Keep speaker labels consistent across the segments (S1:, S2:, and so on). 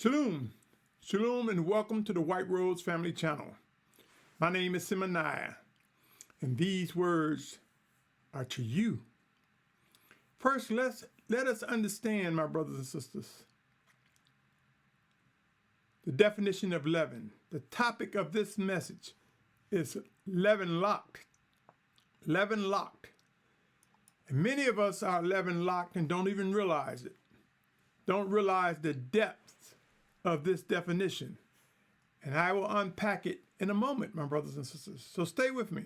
S1: Shalom, shalom, and welcome to the White Rose Family Channel. My name is Symmanayah, and these words are to you. First, let us understand, my brothers and sisters, the definition of leaven. The topic of this message is leaven locked. Leaven locked. And many of us are leaven locked and don't even realize it. Don't realize the depth of this definition. And I will unpack it in a moment, my brothers and sisters. So stay with me.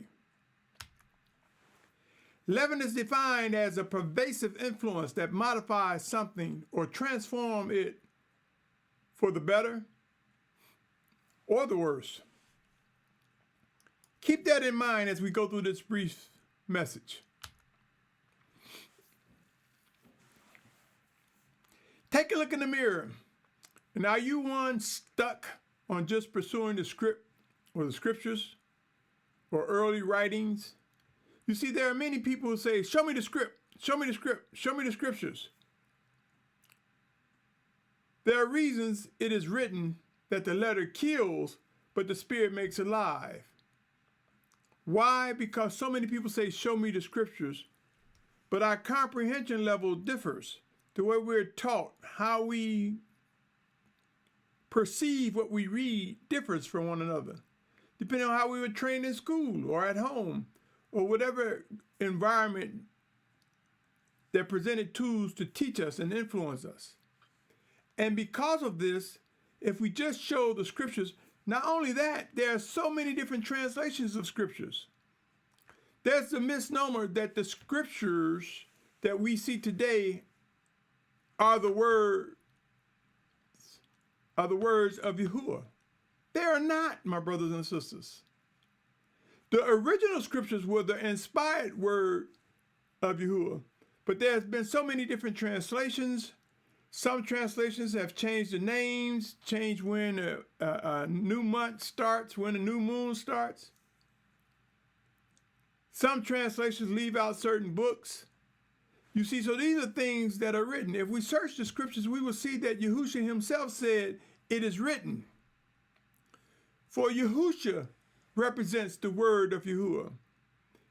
S1: Leaven is defined as a pervasive influence that modifies something or transforms it for the better or the worse. Keep that in mind as we go through this brief message. Take a look in the mirror. And are you one stuck on just pursuing the script or the scriptures or early writings? You see, there are many people who say, show me the script, show me the script, show me the scriptures. There are reasons it is written that the letter kills, but the spirit makes alive. Why? Because so many people say, show me the scriptures, but our comprehension level differs. The way we're taught, how we perceive what we read differs from one another, depending on how we were trained in school or at home or whatever environment that presented tools to teach us and influence us. And because of this, if we just show the scriptures, not only that, there are so many different translations of scriptures. There's the misnomer that the scriptures that we see today are the words of Yahuah. They are not, my brothers and sisters. The original scriptures were the inspired word of Yahuah, but there's been so many different translations. Some translations have changed the names, changed when a new month starts, when a new moon starts. Some translations leave out certain books. You see, so these are things that are written. If we search the scriptures, we will see that Yahusha himself said, it is written. For Yahusha represents the word of Yahuah.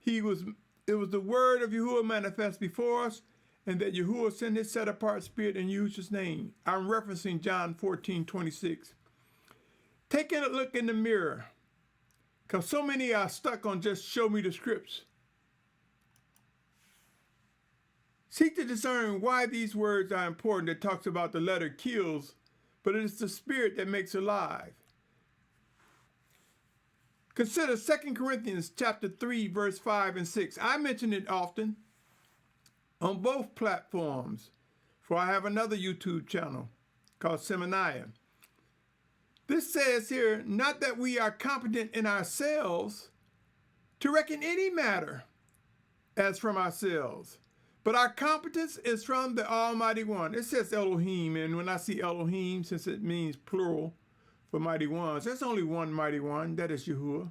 S1: It was the word of Yahuah manifest before us, and that Yahuah sent his set-apart spirit in Yahusha's name. I'm referencing John 14:26. Taking a look in the mirror, because so many are stuck on just show me the scripts. Seek to discern why these words are important. It talks about the letter kills, but it is the spirit that makes alive. Consider 2 Corinthians chapter 3, verse 5 and 6. I mention it often on both platforms, for I have another YouTube channel called Symmanayah. This says here, not that we are competent in ourselves to reckon any matter as from ourselves, but our competence is from the Almighty One. It says Elohim, and when I see Elohim, since it means plural for mighty ones, there's only one mighty one, that is Yahuah.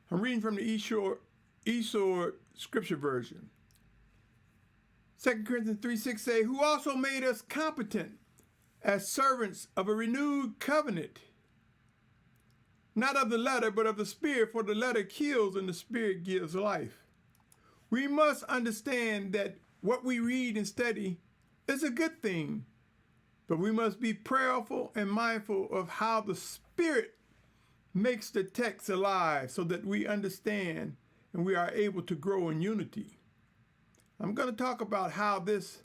S1: I'm reading from the Esor Scripture Version. 2 Corinthians 3:6 say, who also made us competent as servants of a renewed covenant, not of the letter, but of the spirit, for the letter kills and the spirit gives life. We must understand that what we read and study is a good thing, but we must be prayerful and mindful of how the Spirit makes the text alive so that we understand and we are able to grow in unity. I'm going to talk about how this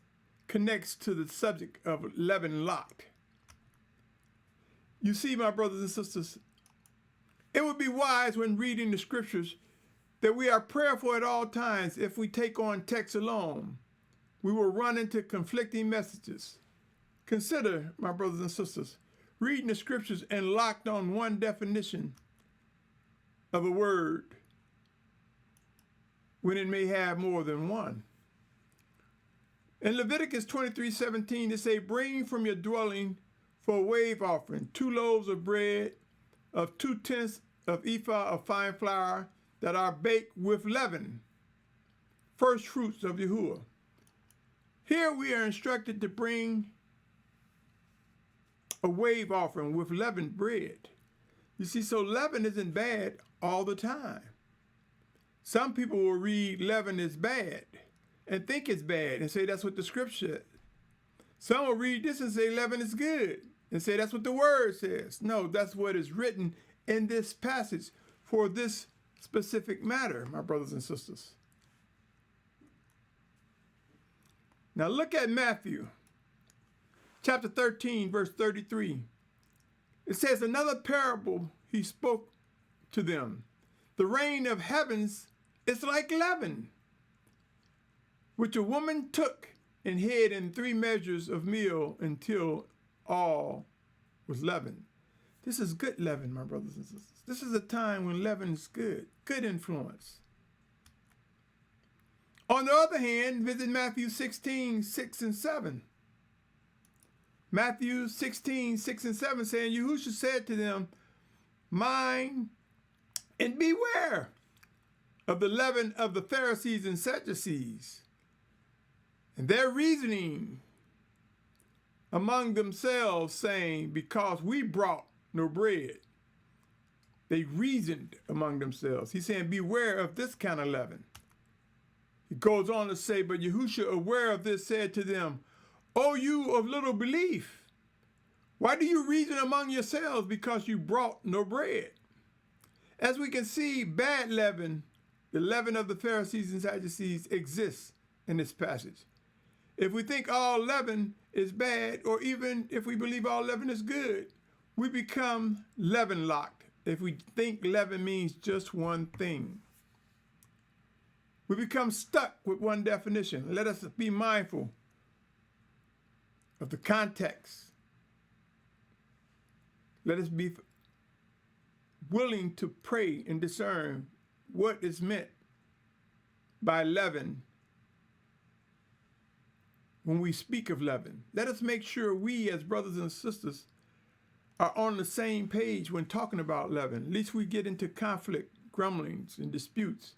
S1: connects to the subject of leaven locked. You see, my brothers and sisters, it would be wise when reading the scriptures that we are prayerful at all times. If we take on text alone, we will run into conflicting messages. Consider, my brothers and sisters, reading the scriptures and locked on one definition of a word when it may have more than one. In Leviticus 23:17, it says, bring from your dwelling for a wave offering 2 loaves of bread of 2/10 of ephah of fine flour that are baked with leaven, first fruits of Yahuah. Here we are instructed to bring a wave offering with leavened bread. You see, so leaven isn't bad all the time. Some people will read leaven is bad and think it's bad and say that's what the scripture says. Some will read this and say leaven is good and say that's what the word says. No, that's what is written in this passage for this specific matter, my brothers and sisters. Now look at Matthew chapter 13, verse 33. It says, another parable he spoke to them. The reign of heavens is like leaven, which a woman took and hid in 3 measures of meal until all was leavened. This is good leaven, my brothers and sisters. This is a time when leaven is good influence. On the other hand, visit Matthew 16, 6 and 7. Matthew 16, 6 and 7 saying, Yahusha said to them, mind and beware of the leaven of the Pharisees and Sadducees, and their reasoning among themselves, saying, because we brought no bread. They reasoned among themselves. He's saying, beware of this kind of leaven. He goes on to say, but Yahusha, aware of this, said to them, O you of little belief, why do you reason among yourselves because you brought no bread? As we can see, bad leaven, the leaven of the Pharisees and Sadducees, exists in this passage. If we think all leaven is bad, or even if we believe all leaven is good, we become leaven locked. If we think leaven means just one thing, we become stuck with one definition. Let us be mindful of the context. Let us be willing to pray and discern what is meant by leaven when we speak of leaven. Let us make sure we as brothers and sisters are on the same page when talking about leaven, lest we get into conflict, grumblings, and disputes.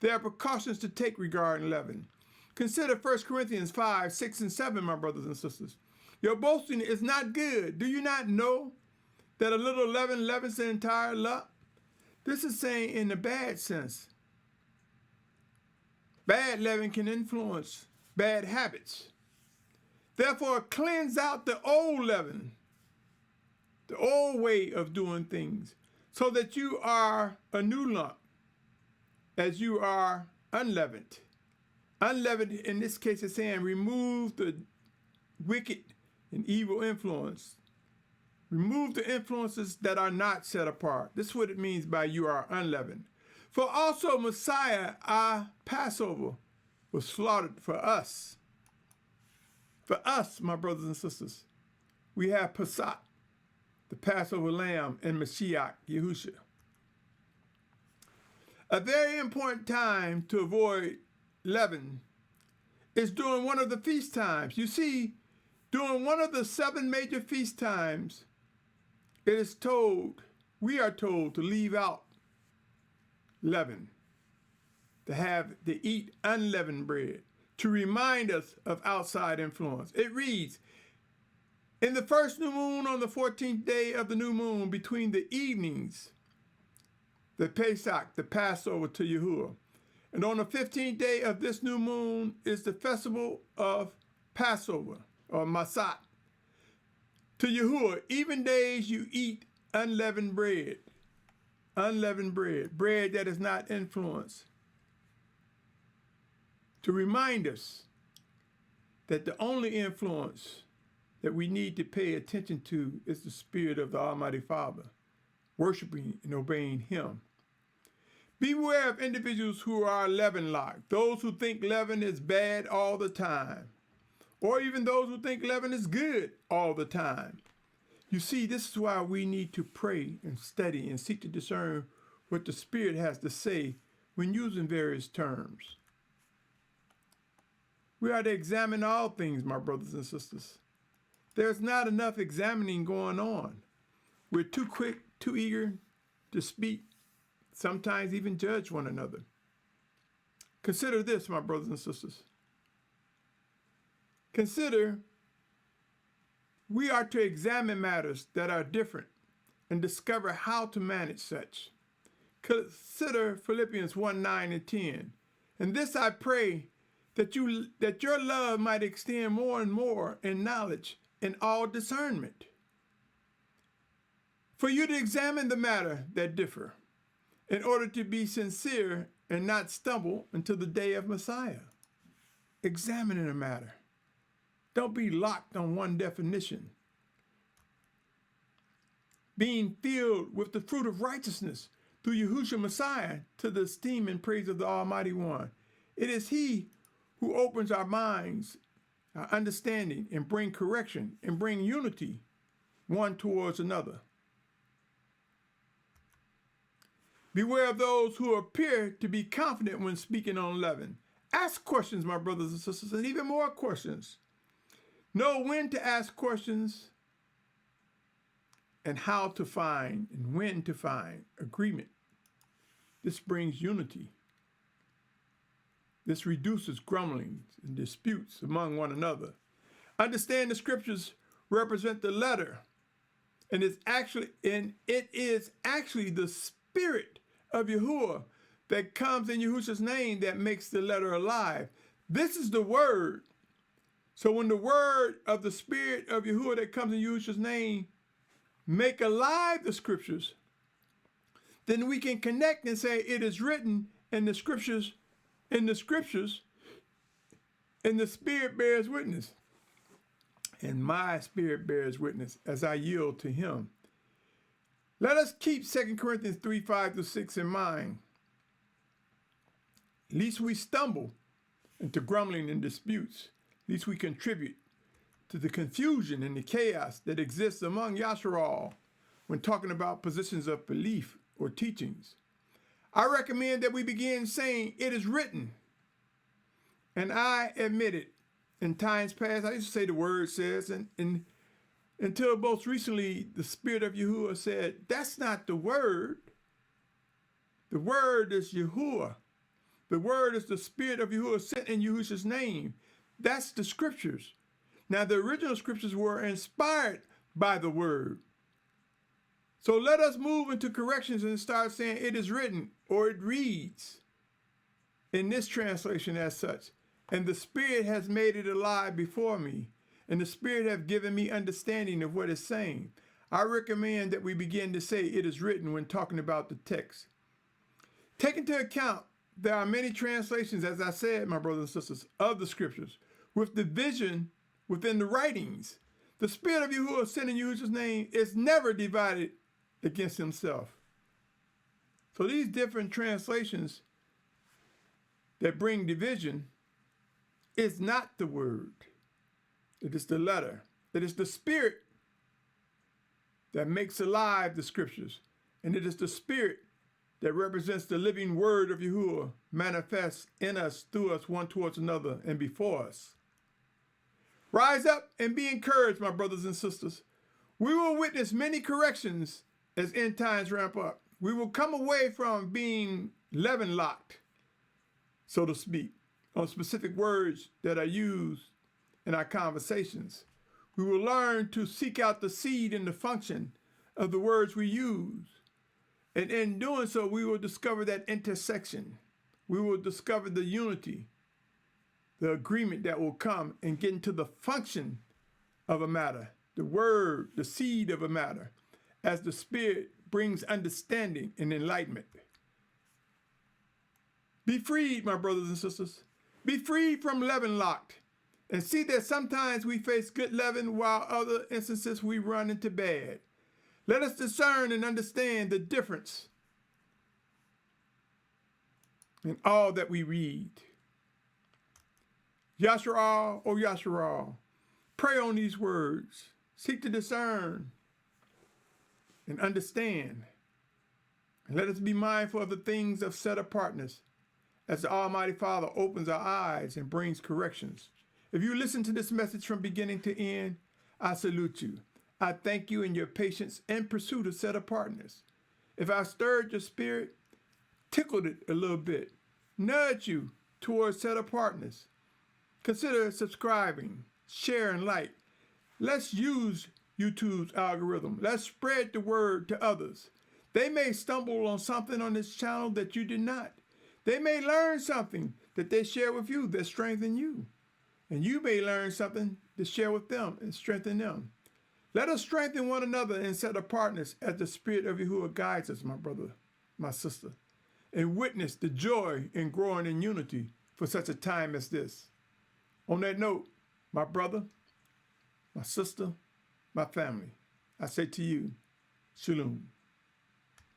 S1: There are precautions to take regarding leaven. Consider 1 Corinthians 5, 6, and 7, my brothers and sisters. Your boasting is not good. Do you not know that a little leaven leavens the entire lump? This is saying in the bad sense. Bad leaven can influence bad habits. Therefore, cleanse out the old leaven, the old way of doing things, so that you are a new lump, as you are unleavened. Unleavened, in this case, is saying remove the wicked and evil influence. Remove the influences that are not set apart. This is what it means by you are unleavened. For also Messiah, our Passover, was slaughtered for us. For us, my brothers and sisters, we have Pesach, the Passover lamb, and Mashiach, Yahusha. A very important time to avoid leaven is during one of the feast times. You see, during one of the 7 major feast times, we are told to leave out leaven, to eat unleavened bread, to remind us of outside influence. It reads, in the first new moon on the 14th day of the new moon, between the evenings, the Pesach, the Passover to Yahuwah. And on the 15th day of this new moon is the festival of Passover, or Masat. To Yahuwah, even days you eat unleavened bread, bread that is not influenced. To remind us that the only influence that we need to pay attention to is the Spirit of the Almighty Father, worshiping and obeying Him. Beware of individuals who are leaven locked, those who think leaven is bad all the time, or even those who think leaven is good all the time. You see, this is why we need to pray and study and seek to discern what the Spirit has to say when using various terms. We are to examine all things, my brothers and sisters. There's not enough examining going on. We're too quick, too eager to speak, sometimes even judge one another. Consider this, my brothers and sisters. Consider we are to examine matters that are different and discover how to manage such. Consider Philippians 1, 9 and 10. And this I pray, that your love might extend more and more in knowledge and all discernment, for you to examine the matter that differ, in order to be sincere and not stumble until the day of Messiah. Examining a matter. Don't be locked on one definition. Being filled with the fruit of righteousness through Yahusha Messiah to the esteem and praise of the Almighty One. It is He who opens our minds, our understanding, and bring correction and bring unity one towards another. Beware of those who appear to be confident when speaking on leaven. Ask questions, my brothers and sisters, and even more questions. Know when to ask questions and how to find and when to find agreement. This brings unity. This reduces grumblings and disputes among one another. Understand the scriptures represent the letter, and it is actually the Spirit of Yahuah that comes in Yahusha's name that makes the letter alive. This is the word. So when the word of the Spirit of Yahuah that comes in Yahusha's name make alive the scriptures, then we can connect and say it is written in the scriptures, and the Spirit bears witness. And my spirit bears witness as I yield to him. Let us keep 2 Corinthians 3, 5 through 6 in mind. Lest we stumble into grumbling and disputes, lest we contribute to the confusion and the chaos that exists among Yashar'al when talking about positions of belief or teachings. I recommend that we begin saying, it is written. And I admit it. In times past, I used to say the word says, and until most recently, the Spirit of Yahuah said, that's not the word. The word is Yahuah. The word is the Spirit of Yahuah sent in Yahusha's name. That's the scriptures. Now, the original scriptures were inspired by the word. So let us move into corrections and start saying it is written, or it reads in this translation as such. And the Spirit has made it alive before me, and the Spirit have given me understanding of what it's saying. I recommend that we begin to say it is written when talking about the text. Take into account there are many translations, as I said, my brothers and sisters, of the scriptures, with division within the writings. The Spirit of Yahuah sent in Yahusha's name is never divided against himself. So these different translations that bring division is not the word. It is the letter. It is the Spirit that makes alive the scriptures. And it is the Spirit that represents the living word of Yahuah manifests in us, through us, one towards another, and before us. Rise up and be encouraged, my brothers and sisters. We will witness many corrections as end times ramp up. We will come away from being leaven locked, so to speak, on specific words that are used in our conversations. We will learn to seek out the seed and the function of the words we use. And in doing so, we will discover that intersection. We will discover the unity, the agreement that will come and get into the function of a matter, the word, the seed of a matter, as the Spirit brings understanding and enlightenment. Be freed, my brothers and sisters. Be freed from leaven locked. And see that sometimes we face good leaven while other instances we run into bad. Let us discern and understand the difference in all that we read. Yashar'al, O Yashar'al, pray on these words. Seek to discern and understand. And let us be mindful of the things of set apartness as the Almighty Father opens our eyes and brings corrections. If you listen to this message from beginning to end, I salute you. I thank you in your patience and pursuit of set apartness. If I stirred your spirit, tickled it a little bit, nudge you towards set apartness, consider subscribing, share, and like. Let's use YouTube's algorithm. Let's spread the word to others. They may stumble on something on this channel that you did not. They may learn something that they share with you that strengthens you. And you may learn something to share with them and strengthen them. Let us strengthen one another and set partners as the Spirit of Yahuah guides us, my brother, my sister, and witness the joy in growing in unity for such a time as this. On that note, my brother, my sister, my family, I say to you, Shalom.